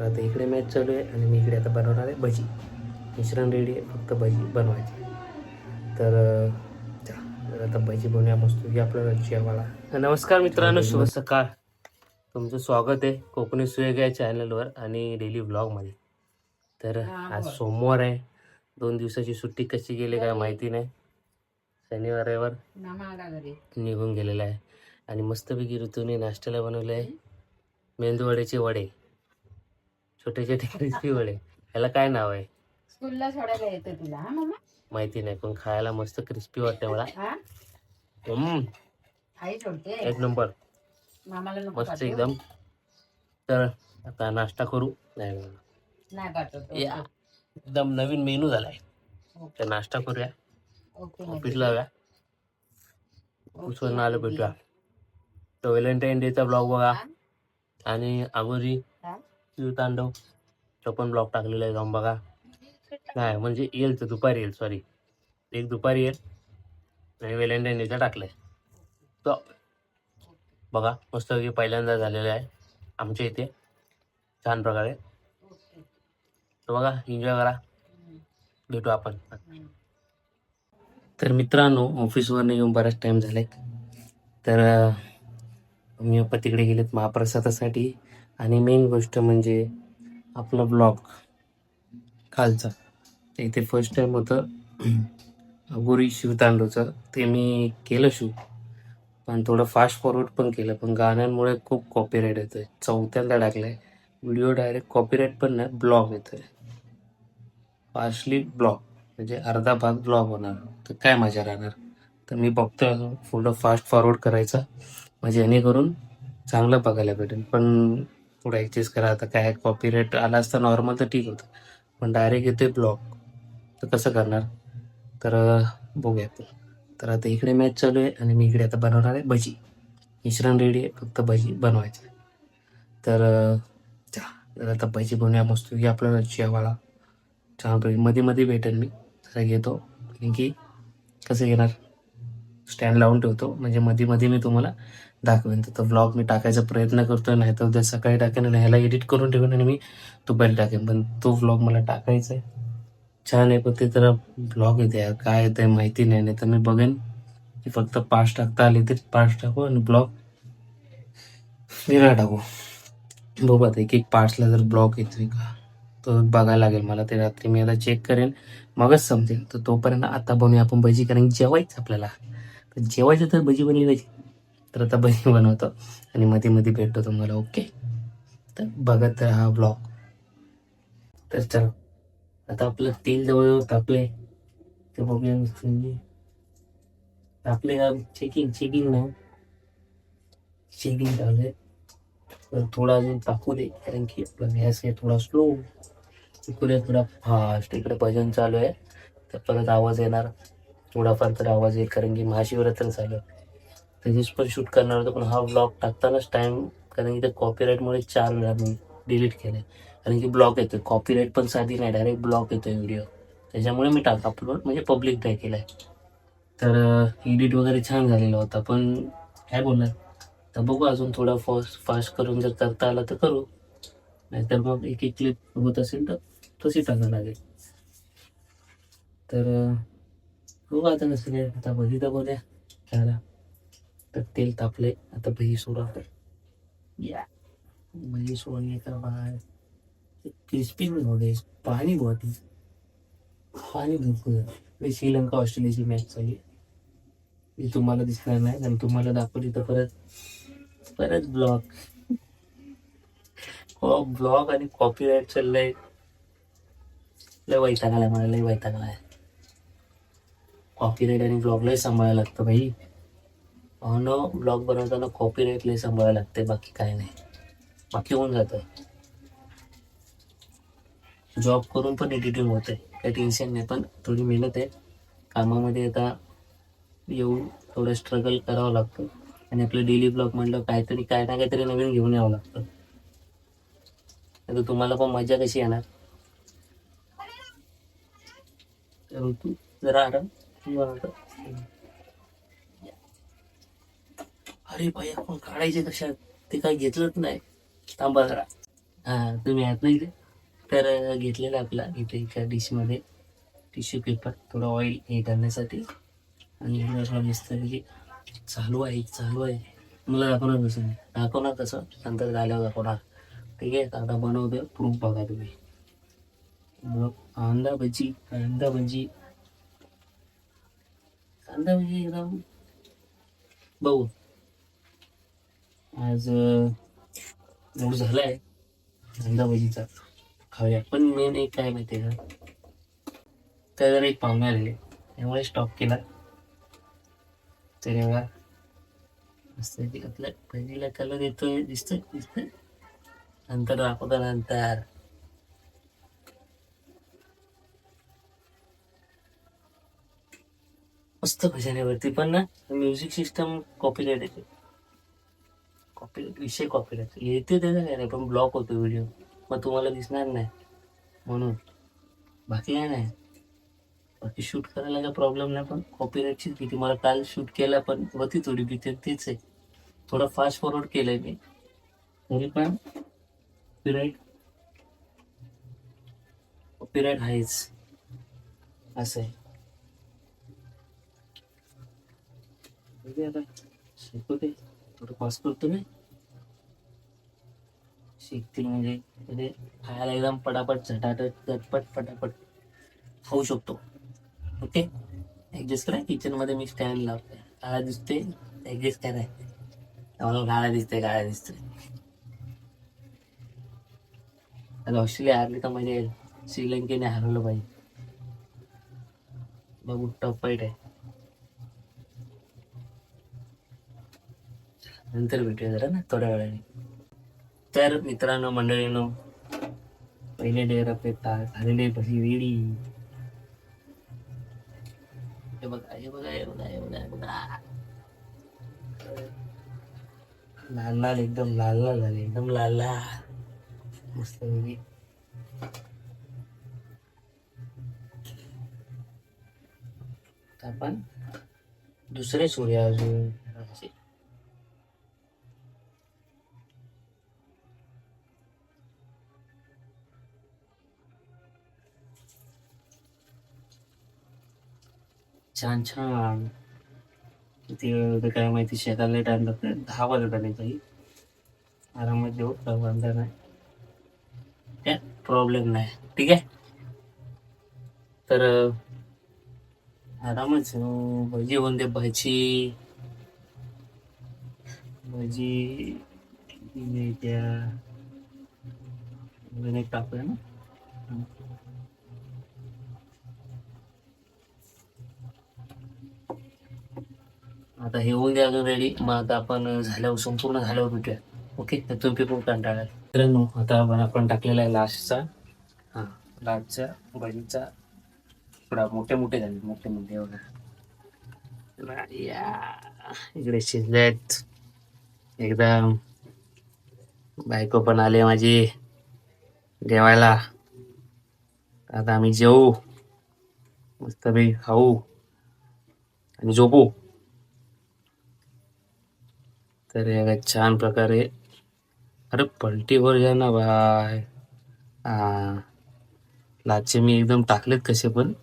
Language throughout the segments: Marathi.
आता इकडे मॅच चालू आहे आणि मी इकडे आता बनवणार आहे भजी. मिश्रण रेडी आहे, फक्त भजी बनवायची. तर आता भजी बनवूया मस्त की आपल्याला जेवायला. नमस्कार मित्रांनो, शुभ सकाळ. तुमचं स्वागत आहे कोकणी सुयोग या चॅनलवर आणि डेली ब्लॉगमध्ये. तर आज सोमवार आहे, 2 दिवसाची सुट्टी कशी गेली काय माहिती नाही. शनिवार रविवार निघून गेलेला आहे आणि मस्तपैकी ऋतूने नाश्त्याला बनवले आहे मेंदूवड्याचे वडे, छोटे छोटे क्रिस्पी वडे. याला काय नाव आहे स्कूलला सोडायला येते तुला हा मम्मा? माहिती नाही, पण खायला मस्त क्रिस्पी वाटते मला. आई सोडते एक नंबर, मामाला नको मस्त पाठवू? एकदम. तर आता नाश्ता करू. नाही नाही पाठवतो. या एकदम नवीन मेनू झालाय, तर नाश्ता करूया, ऑफिस लावूया, उसवरून आलं भेटूया. तर व्हॅलेंटाईन डेचा ब्लॉग बघा आणि अगोदरी तांडव तो पण ब्लॉग टाकलेला आहे, जाऊन बघा. नाही म्हणजे येईल तर दुपारी येईल, सॉरी एक दुपारी येईल आणि व्हॅलेंटाईन डेचा टाकलाय तो बघा. मस्त पहिल्यांदा झालेला आहे आमच्या इथे छान प्रकारे. तर बघा, एन्जॉय करा, भेटू आपण. तर मित्रांनो, ऑफिसवर येऊन बराच टाईम झालाय. तर मी तिकडे गेलेत महाप्रसादासाठी आणि मेन गोष्ट म्हणजे आपला ब्लॉग कालचा. तर इथे फर्स्ट टाईम होतं अगोरी शिवतांडूचं, ते मी केलं शूट, पण थोडं फास्ट फॉरवर्ड पण केलं, पण गाण्यांमुळे खूप कॉपीराईट येतोय. चौथ्यांदा टाकलाय व्हिडिओ, डायरेक्ट कॉपीराईट पण नाही, ब्लॉग येतोय, पार्शली ब्लॉग, म्हणजे अर्धा भाग ब्लॉग होणार. तर काय मजा राहणार. तर मी बघतोय थोडं फास्ट फॉरवर्ड करायचा, म्हणजे जेणेकरून चांगलं बघायला भेटेल. पण थोडं ॲडजस्ट करा. आता काय कॉपीराईट आला असता नॉर्मल तर ठीक होतं, पण डायरेक्ट येतोय ब्लॉग, तर कसं करणार. तर बघूया आपण. तर आता इकडे मॅच चालू आहे आणि मी इकडे आता बनवणार आहे भजी. मिश्रण रेडी आहे, फक्त भजी बनवायचं. तर आता भजी बनवूया मस्त की आपल्याला जेवायला छान. मध्ये मध्ये भेटेल मी तसं घेतो, कारण की कसं घेणार, स्टँड लावून ठेवतो, म्हणजे मध्ये मध्ये मी तुम्हाला दाखवेन. तर ब्लॉग मी टाकायचा प्रयत्न करतोय, नाही तर उद्या सकाळी टाकेन आणि ह्याला एडिट करून ठेवेन आणि मी दुपारी टाकेन. पण तो ब्लॉग मला टाकायचा आहे, छान आहे. पण ते तर ब्लॉग येते काय येते माहिती नाही, नाही तर मी बघेन की फक्त पाच टाकता आले तर पाच टाकू आणि ब्लॉग वेगळा टाकू. बघू आता एक एक पार्ट्सला जर ब्लॉग येतोय का तो बघायला लागेल मला. ते रात्री मी आता चेक करेन, मगच समजेल. तर तोपर्यंत आता बनवूया आपण भजी, कारण जेवायचं आपल्याला. तर जेवायचं तर भजी बनली पाहिजे. तर आता भजी बनवतो आणि मध्ये मध्ये भेटतो तुम्हाला. ओके, तर बघत हा ब्लॉग. तर चला, आता आपलं तेल जवळ तापले, तर बघूया. तापले का चेकिंग ना, चेकिंग चालू आहे. तर थोडा अजून तापू दे, कारण की आपला गॅस आहे थोडा स्लो. इकडे थोडा फास्ट, इकडे भजन चालू आहे, तर परत आवाज येणार थोडाफार, तर आवाज येईल, कारण की महाशिवरात्र चालू आहे. त्याचीच पण शूट करणार होतं, पण हा ब्लॉग टाकतानाच टाइम, कारण की ते कॉपीराईटमुळे 4 वेळा मी डिलीट केले, कारण की ब्लॉग येतोय. कॉपीराईट पण साधी नाही, डायरेक्ट ब्लॉग येतोय व्हिडिओ, त्याच्यामुळे मी अपलोड म्हणजे पब्लिक नाही केलाय. तर एडिट वगैरे छान झालेला होता, पण काय बोलणार. तर बघू, अजून थोडा फास्ट करून जर करता आला तर करू, नाहीतर मग एक एक क्लिप होत असेल तर तशी टाकायला लागेल. तर बघू आता कसं काय. आता भजी तर बोलूया त्याला. तर तेल तापले, आता भजी सोडा. या भजी सोडणे का बाहेर क्रिस्पी पण होते. पाणी बहुत पाणी भरपूर. श्रीलंका ऑस्ट्रेलियाची मॅच चालली, ती तुम्हाला दिसणार नाही, आणि तुम्हाला दाखवली तर परत परत ब्लॉग आणि कॉपीराईट चाललंय. लय वैताग आलाय मला, लय वैताग आलाय. कॉपीराईट आणि ब्लॉग लय सांभाळायला लागतं भाई. ब्लॉग बनवताना कॉपीराईट लय सांभाळायला लागते, बाकी काय नाही. बाकी होऊन जातं, जॉब करून पण एडिटिंग होत आहे, काही टेन्शन नाही. पण थोडी मेहनत आहे कामामध्ये. आता येऊन थोडं स्ट्रगल करावं लागतं, आणि आपलं डेली ब्लॉग म्हणलं काहीतरी काय ना काहीतरी नवीन घेऊन यावं लागतं. आता तुम्हाला पण मजा कशी येणार. तर तू जरा आराम. अरे भाई, आपण काढायचे कशात, ते काय घेतलंच नाही. थांबा जरा, हां तुम्ही आहात ना इथे. तर घेतलेला आपला इथे एका डिशमध्ये टिश्यू पेपर, थोडं ऑइल हे करण्यासाठी. आणि इकडे आपला मस्त चालू आहे. मला दाखवणार कसं नंतर झाल्यावर दाखवणार. ठीक आहे, आता बनवतोय प्रूफ बघा तुम्ही. मग कांदा भजी एकदम बघू. आज मूड झालाय कांदा भजीचा, खाऊया. पण मेन एक काय माहिती आहे का, तर एक पाहुणे आलेले त्यामुळे स्टॉप केला. तरी बघा मस्त आपल्या भजीला कलर येतोय, दिसतोय नंतर दाखवतो नंतर. मस्त भजनेवरती पण ना म्युझिक सिस्टम कॉपीराइट येते. कॉपीराइट येते त्याचं काय नाही, पण ब्लॉक होतो व्हिडिओ, मग तुम्हाला दिसणार नाही म्हणून. बाकी काय नाही, बाकी शूट करायला काय प्रॉब्लेम नाही, पण कॉपीराइटचीच भीती. मला काल शूट केला पण होती थोडी भीती, तीच आहे. थोडं फास्ट फॉरवर्ड केलंय मी, तरी पण कॉपीराइट कॉपीराइट आहेच, असं आहे. बघूया आता, शिकू दे थोडं फास्ट करतो मी. शिकतील म्हणजे खायला एकदम पटापट झटाटट झटपट पटापट खाऊ शकतो. ओके, ऍडजस्ट करा. किचन मध्ये मी स्टँड लावतोय, गाळा दिसते, ऍडजस्ट करा. मला गाळा दिसते. आता ऑस्ट्रेलिया हारली तर म्हणजे श्रीलंकेने हरवलं पाहिजे. बघू, टफ फाईट आहे. नंतर भेटूया जरा ना थोड्या वेळाने. तर मित्रांनो, मंडळींनो, पहिले डेअर आपले झालेले भजी रेडी. हे बघा. लाल एकदम लाल झाले, एकदम लाल मस्त पैकी. आपण दुसरे सूर्य अजून असे. छान ते काय माहिती, शेताला टाइम लागतो. 10 वाजत आले काही, आरामात देऊ, वांधा नाही, काय प्रॉब्लेम नाही. ठीक आहे, तर आरामच भजी होऊन दे. भजी त्या टाकूया ना. आता हे होऊन द्या अजून रेडी. मग आता आपण संपूर्ण झाल्यावर भेटूया. ओके, तर तुम्ही पण कंटाळा. मित्रांनो, आता आपण टाकलेला आहे लास्टचा भजीचा थोडा मोठे झाले एवढा. इकडे शिजलेत एकदम. बायको पण आले माझी जेवायला. आता आम्ही जेवू, मस्तपैकी खाऊ आणि झोपू. तर या छान प्रकारे, अरे पलटीवर जा ना बाय. लाचे मी एकदम टाकलेत कसे पण.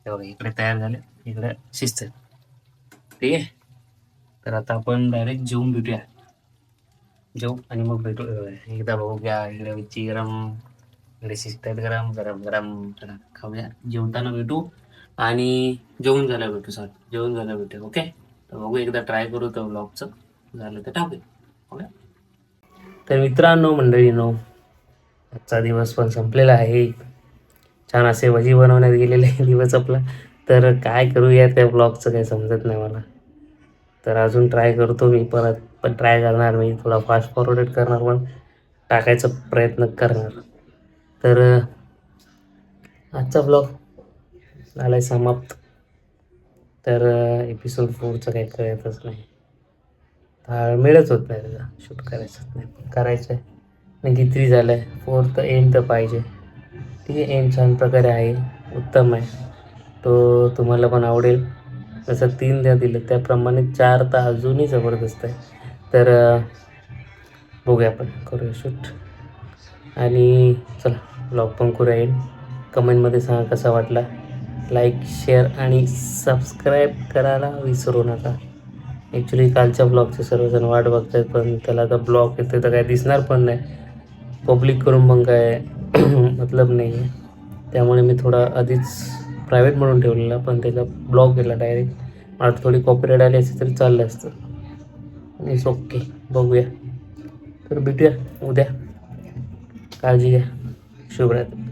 इकडे तयार झाले, इकडे शिजतात. ठीक आहे, तर आता आपण डायरेक्ट जेवून भेटूया. जेवू आणि मग भेटू. एकदा बघू घ्या इकडे मिरची गरम, इकडे शिजतात गरम गरम गरम. खाऊया, जेवताना भेटू आणि जेवून झाल्या भेटू. ओके, तर बघू, एकदा ट्राय करू तर ब्लॉगचं झालं तर टाकू. तर मित्रांनो, मंडळींनो, आजचा दिवस पण संपलेला आहे. छान असे भजी बनवण्यात गेलेले दिवस आपला. तर काय करूया त्या ब्लॉगचं काही समजत नाही मला. तर अजून ट्राय करतो मी परत, पण ट्राय करणार मी थोडा फास्ट फॉरवर्ड करणार, पण टाकायचा प्रयत्न करणार. तर आजचा ब्लॉग झालाय समाप्त. तर एपिसोड 4चं काही कळतच नाही, मिळत होत नाही त्याचा, शूट करायचंच नाही, करायचं आहे. नाही 3 झालं आहे, 4 तर एंड तर पाहिजे. ठीक आहे, एंड छान प्रकारे आहे, उत्तम आहे. तो तुम्हाला पण आवडेल. जसं 3 द्या दिलं त्याप्रमाणे 4 तर अजूनही जबरदस्त आहे. तर बघूया, आपण करूया शूट. आणि चला ब्लॉग पण करूया एंड. कमेंटमध्ये सांगा कसा वाटला. लाईक शेअर आणि सबस्क्राईब करायला विसरू नका. ॲक्च्युली कालच्या ब्लॉगचे सर्वजण वाट बघतात, पण त्याला आता ब्लॉग येते तर काय दिसणार पण नाही. पब्लिक करून पण काय मतलब नाही आहे. त्यामुळे मी थोडा आधीच प्रायव्हेट म्हणून ठेवलेला, पण त्याचा ब्लॉग केला डायरेक्ट. मला थोडी कॉपीराईट आली असती तरी चाललं असतं. इट्स ओके, बघूया. तर भेटूया उद्या. काळजी घ्या. शुभरात्री.